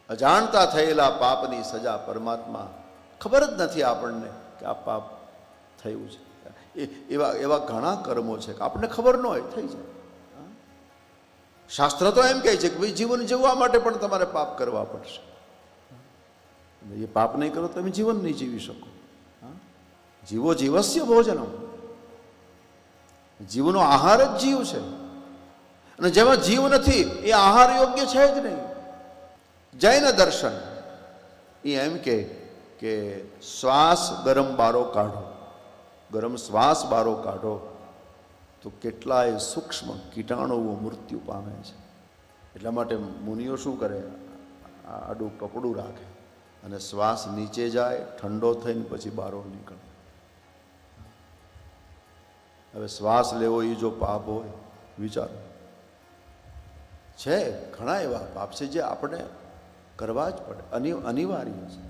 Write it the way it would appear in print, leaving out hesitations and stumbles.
અજાણતા થયેલા પાપની સજા પરમાત્મા ખબર જ નથી આપણને કે આ પાપ થયું છે. એવા એવા ઘણા કર્મો છે કે આપણને ખબર ન હોય, થઈ જાય. શાસ્ત્ર તો એમ કહે છે કે ભાઈ જીવન જીવવા માટે પણ તમારે પાપ કરવા પડશે. એ પાપ નહીં કરો તમે જીવન નહીં જીવી શકો. જીવો જીવસ્ય ભોજનમ, જીવનો આહાર જ જીવ છે. અને જેમાં જીવ નથી એ આહાર યોગ્ય છે જ નહીં. જૈન દર્શન એ એમ કે શ્વાસ ગરમ બારો કાઢો, ગરમ શ્વાસ બારો કાઢો તો કેટલાય સૂક્ષ્મ કીટાણુઓ મૃત્યુ પામે છે. એટલા માટે મુનિઓ શું કરે, આડું કપડું રાખે અને શ્વાસ નીચે જાય, ઠંડો થઈને પછી બારો નીકળે. હવે શ્વાસ લેવો એ જો પાપ હોય, વિચારો. છે ઘણા એવા પાપ છે જે આપણે કરવા જ પડે, અનિવાર્ય છે.